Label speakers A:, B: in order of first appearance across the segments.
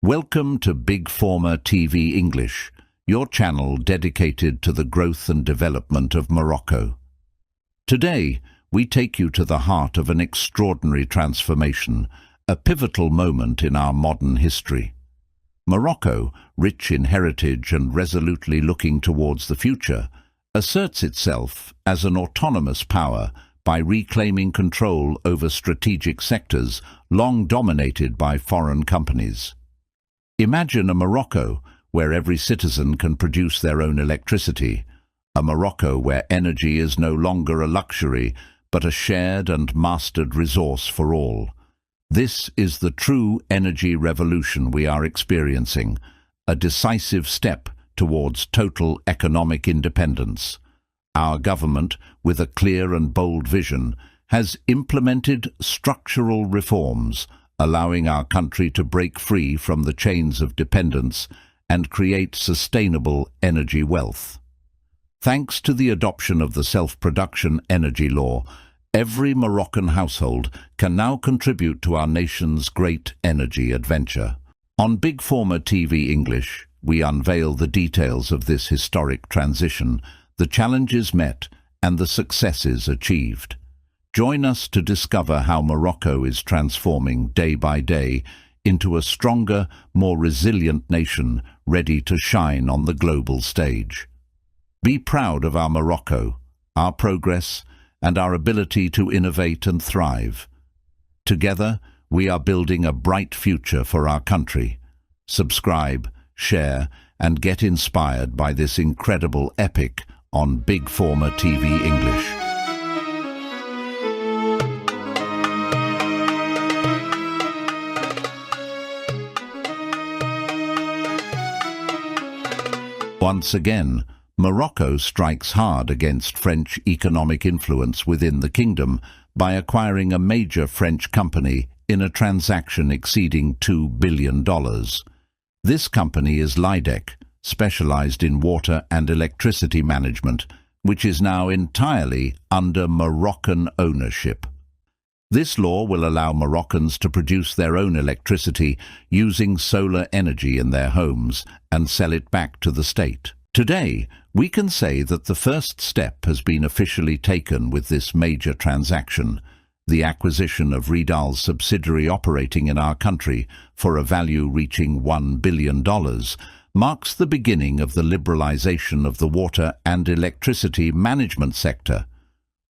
A: Welcome to Big Former TV English, your channel dedicated to the growth and development of Morocco. Today, we take you to the heart of an extraordinary transformation, a pivotal moment in our modern history. Morocco, rich in heritage and resolutely looking towards the future, asserts itself as an autonomous power by reclaiming control over strategic sectors long dominated by foreign companies. Imagine a Morocco where every citizen can produce their own electricity, a Morocco where energy is no longer a luxury but a shared and mastered resource for all. This is the true energy revolution we are experiencing, a decisive step towards total economic independence. Our government, with a clear and bold vision, has implemented structural reforms, allowing our country to break free from the chains of dependence and create sustainable energy wealth. Thanks to the adoption of the self-production energy law, every Moroccan household can now contribute to our nation's great energy adventure. On Big Former TV English, we unveil the details of this historic transition, the challenges met, and the successes achieved. Join us to discover how Morocco is transforming day by day into a stronger, more resilient nation ready to shine on the global stage. Be proud of our Morocco, our progress, and our ability to innovate and thrive. Together, we are building a bright future for our country. Subscribe, share, and get inspired by this incredible epic on Big Former TV English. Once again, Morocco strikes hard against French economic influence within the kingdom by acquiring a major French company in a transaction exceeding $2 billion. This company is Lydec, specialized in water and electricity management, which is now entirely under Moroccan ownership. This law will allow Moroccans to produce their own electricity using solar energy in their homes and sell it back to the state. Today, we can say that the first step has been officially taken with this major transaction. The acquisition of Ridal's subsidiary operating in our country for a value reaching $1 billion marks the beginning of the liberalization of the water and electricity management sector.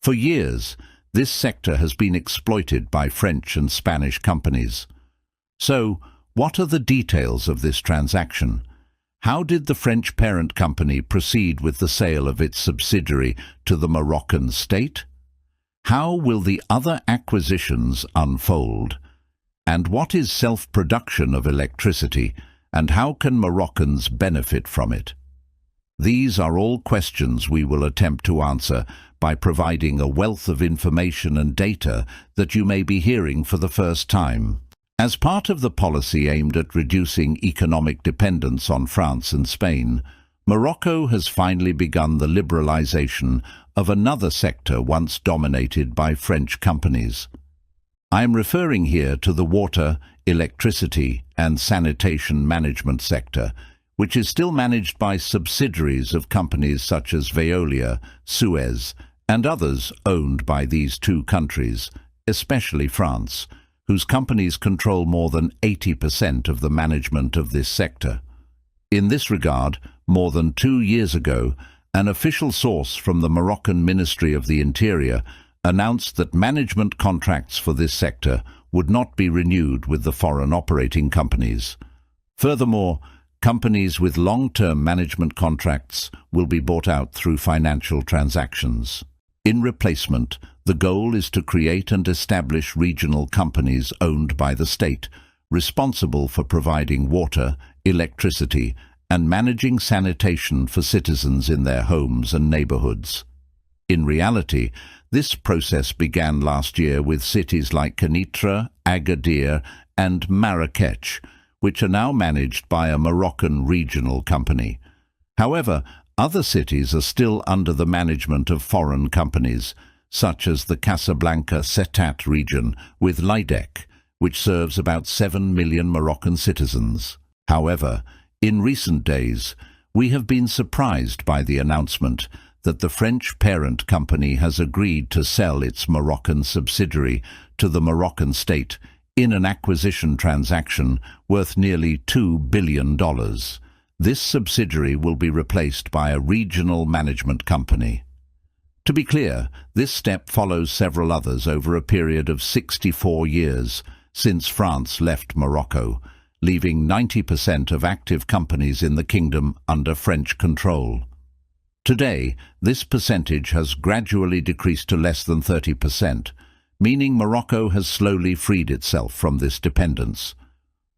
A: For years, this sector has been exploited by French and Spanish companies. So, what are the details of this transaction? How did the French parent company proceed with the sale of its subsidiary to the Moroccan state? How will the other acquisitions unfold? And what is self-production of electricity, and how can Moroccans benefit from it? These are all questions we will attempt to answer by providing a wealth of information and data that you may be hearing for the first time. As part of the policy aimed at reducing economic dependence on France and Spain, Morocco has finally begun the liberalization of another sector once dominated by French companies. I am referring here to the water, electricity, and sanitation management sector, which is still managed by subsidiaries of companies such as Veolia, Suez, and others owned by these two countries, especially France, whose companies control more than 80% of the management of this sector. In this regard, more than 2 years ago, an official source from the Moroccan Ministry of the Interior announced that management contracts for this sector would not be renewed with the foreign operating companies. Furthermore, companies with long-term management contracts will be bought out through financial transactions. In replacement, the goal is to create and establish regional companies owned by the state, responsible for providing water, electricity, and managing sanitation for citizens in their homes and neighborhoods. In reality, this process began last year with cities like Kenitra, Agadir, and Marrakech, which are now managed by a Moroccan regional company. However, other cities are still under the management of foreign companies, such as the Casablanca-Settat region with Lydec, which serves about 7 million Moroccan citizens. However, in recent days, we have been surprised by the announcement that the French parent company has agreed to sell its Moroccan subsidiary to the Moroccan state in an acquisition transaction worth nearly $2 billion. This subsidiary will be replaced by a regional management company. To be clear, this step follows several others over a period of 64 years since France left Morocco, leaving 90% of active companies in the kingdom under French control. Today, this percentage has gradually decreased to less than 30%, meaning Morocco has slowly freed itself from this dependence.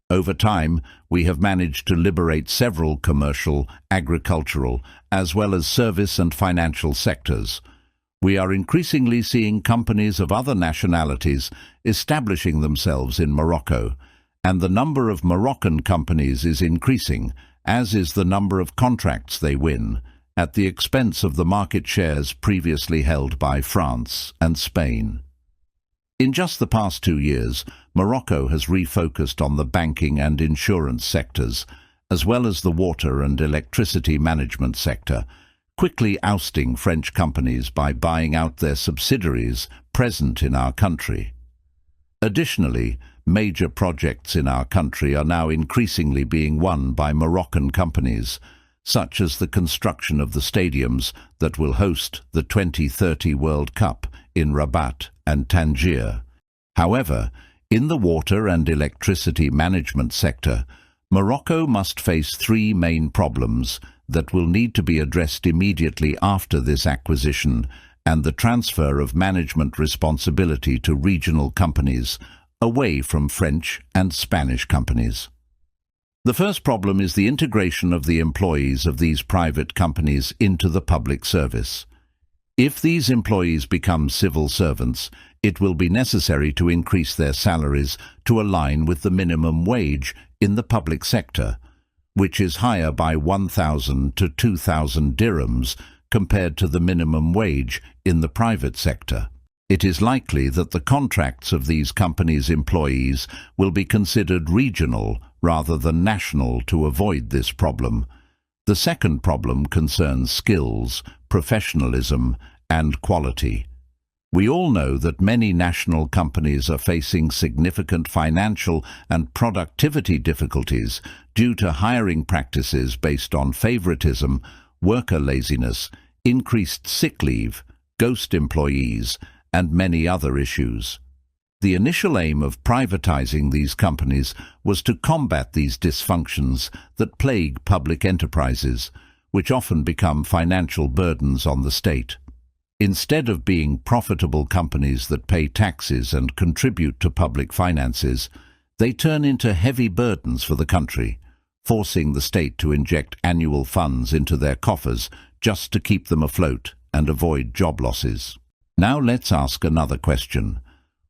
A: Over time, we have managed to liberate several commercial, agricultural, as well as service and financial sectors. We are increasingly seeing companies of other nationalities establishing themselves in Morocco, and the number of Moroccan companies is increasing, as is the number of contracts they win, at the expense of the market shares previously held by France and Spain. In just the past 2 years, Morocco has refocused on the banking and insurance sectors, as well as the water and electricity management sector, quickly ousting French companies by buying out their subsidiaries present in our country. Additionally, major projects in our country are now increasingly being won by Moroccan companies, such as the construction of the stadiums that will host the 2030 World Cup in Rabat and Tangier. However, in the water and electricity management sector, Morocco must face 3 main problems that will need to be addressed immediately after this acquisition and the transfer of management responsibility to regional companies away from French and Spanish companies. The first problem is the integration of the employees of these private companies into the public service. If these employees become civil servants, it will be necessary to increase their salaries to align with the minimum wage in the public sector, which is higher by 1,000 to 2,000 dirhams compared to the minimum wage in the private sector. It is likely that the contracts of these companies' employees will be considered regional rather than national to avoid this problem. The second problem concerns skills, professionalism, and quality. We all know that many national companies are facing significant financial and productivity difficulties due to hiring practices based on favoritism, worker laziness, increased sick leave, ghost employees, and many other issues. The initial aim of privatizing these companies was to combat these dysfunctions that plague public enterprises, which often become financial burdens on the state. Instead of being profitable companies that pay taxes and contribute to public finances, they turn into heavy burdens for the country, forcing the state to inject annual funds into their coffers just to keep them afloat and avoid job losses. Now let's ask another question.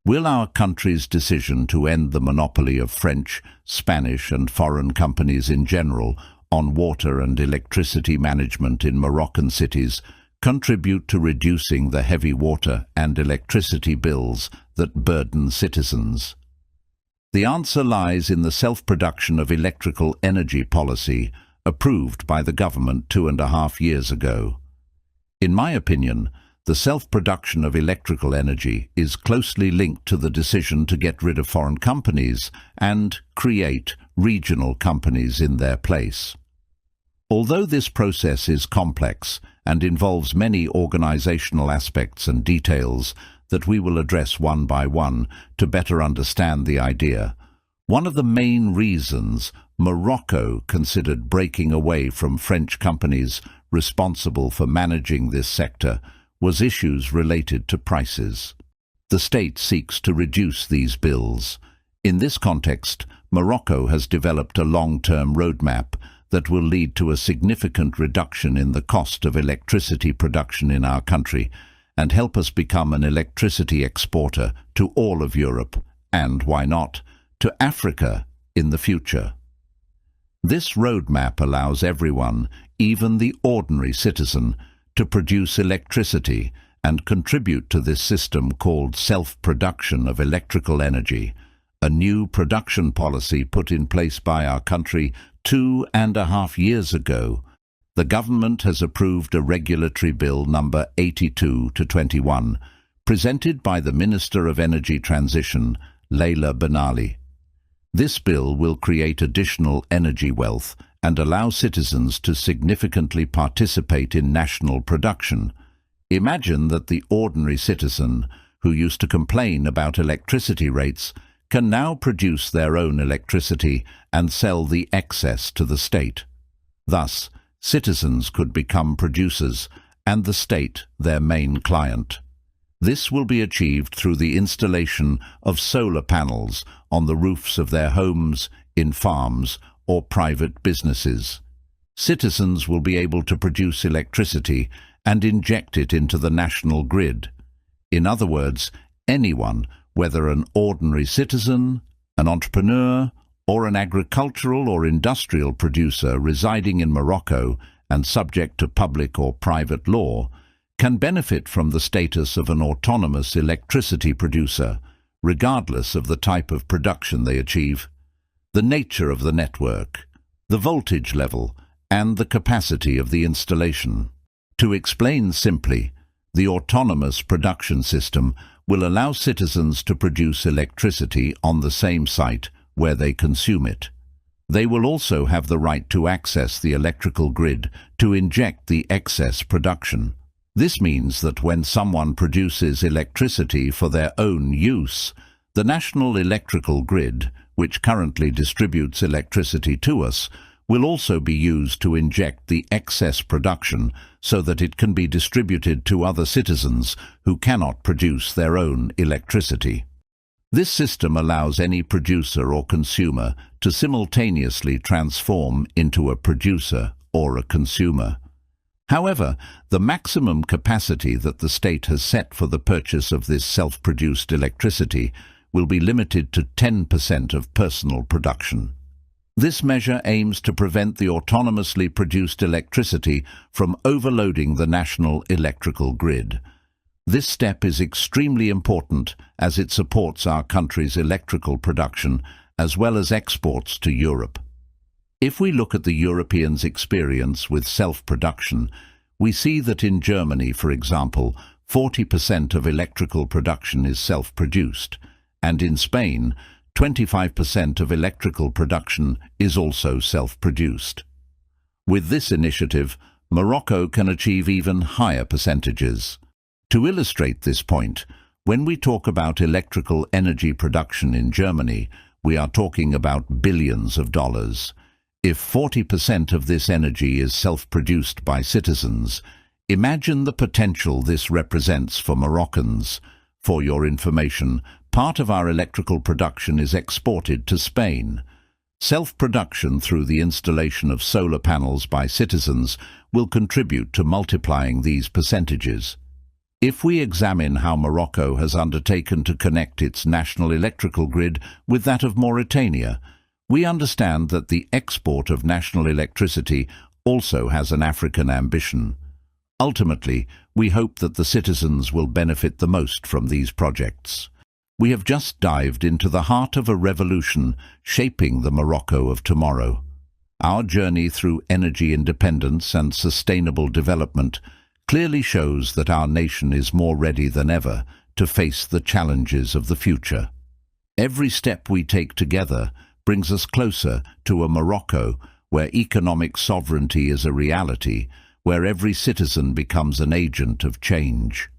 A: Will our country's decision to end the monopoly of French, Spanish and foreign companies in general on water and electricity management in Moroccan cities contribute to reducing the heavy water and electricity bills that burden citizens? The answer lies in the self-production of electrical energy policy approved by the government 2.5 years ago. In my opinion, the self-production of electrical energy is closely linked to the decision to get rid of foreign companies and create regional companies in their place. Although this process is complex and involves many organizational aspects and details that we will address one by one to better understand the idea, one of the main reasons Morocco considered breaking away from French companies responsible for managing this sector was issues related to prices. The state seeks to reduce these bills. In this context, Morocco has developed a long-term roadmap that will lead to a significant reduction in the cost of electricity production in our country and help us become an electricity exporter to all of Europe and, why not, to Africa in the future. This roadmap allows everyone, even the ordinary citizen, to produce electricity and contribute to this system called self-production of electrical energy, a new production policy put in place by our country 2.5 years ago. The government has approved a regulatory bill number 82 to 21, presented by the Minister of Energy Transition, Leila Benali. This bill will create additional energy wealth and allow citizens to significantly participate in national production. Imagine that the ordinary citizen, who used to complain about electricity rates, can now produce their own electricity and sell the excess to the state. Thus, citizens could become producers and the state their main client. This will be achieved through the installation of solar panels on the roofs of their homes, in farms, or private businesses. Citizens will be able to produce electricity and inject it into the national grid. In other words, anyone, whether an ordinary citizen, an entrepreneur, or an agricultural or industrial producer residing in Morocco and subject to public or private law, can benefit from the status of an autonomous electricity producer, regardless of the type of production they achieve, the nature of the network, the voltage level, and the capacity of the installation. To explain simply, the autonomous production system will allow citizens to produce electricity on the same site where they consume it. They will also have the right to access the electrical grid to inject the excess production. This means that when someone produces electricity for their own use, the national electrical grid, which currently distributes electricity to us, will also be used to inject the excess production so that it can be distributed to other citizens who cannot produce their own electricity. This system allows any producer or consumer to simultaneously transform into a producer or a consumer. However, the maximum capacity that the state has set for the purchase of this self-produced electricity will be limited to 10% of personal production. This measure aims to prevent the autonomously produced electricity from overloading the national electrical grid. This step is extremely important as it supports our country's electrical production as well as exports to Europe. If we look at the Europeans' experience with self-production, we see that in Germany, for example, 40% of electrical production is self-produced, and in Spain, 25% of electrical production is also self-produced. With this initiative, Morocco can achieve even higher percentages. To illustrate this point, when we talk about electrical energy production in Germany, we are talking about billions of dollars. If 40% of this energy is self-produced by citizens, imagine the potential this represents for Moroccans. For your information, part of our electrical production is exported to Spain. Self-production through the installation of solar panels by citizens will contribute to multiplying these percentages. If we examine how Morocco has undertaken to connect its national electrical grid with that of Mauritania, we understand that the export of national electricity also has an African ambition. Ultimately, we hope that the citizens will benefit the most from these projects. We have just dived into the heart of a revolution shaping the Morocco of tomorrow. Our journey through energy independence and sustainable development clearly shows that our nation is more ready than ever to face the challenges of the future. Every step we take together brings us closer to a Morocco where economic sovereignty is a reality, where every citizen becomes an agent of change.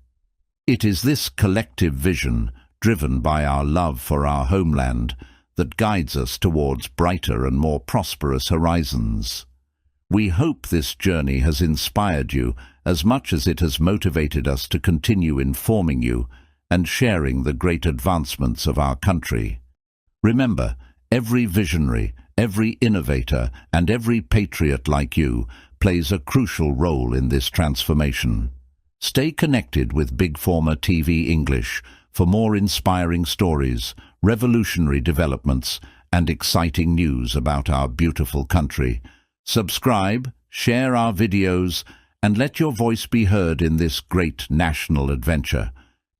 A: It is this collective vision, driven by our love for our homeland, that guides us towards brighter and more prosperous horizons. We hope this journey has inspired you as much as it has motivated us to continue informing you and sharing the great advancements of our country. Remember, every visionary, every innovator, and every patriot like you plays a crucial role in this transformation. Stay connected with Big Former TV English for more inspiring stories, revolutionary developments, and exciting news about our beautiful country. Subscribe, share our videos, and let your voice be heard in this great national adventure.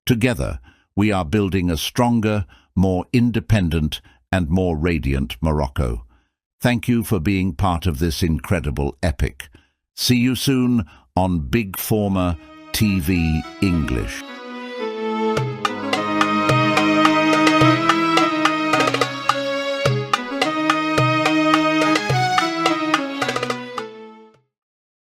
A: Together, we are building a stronger, more independent and more radiant Morocco. Thank you for being part of this incredible epic. See you soon on Big Former TV English.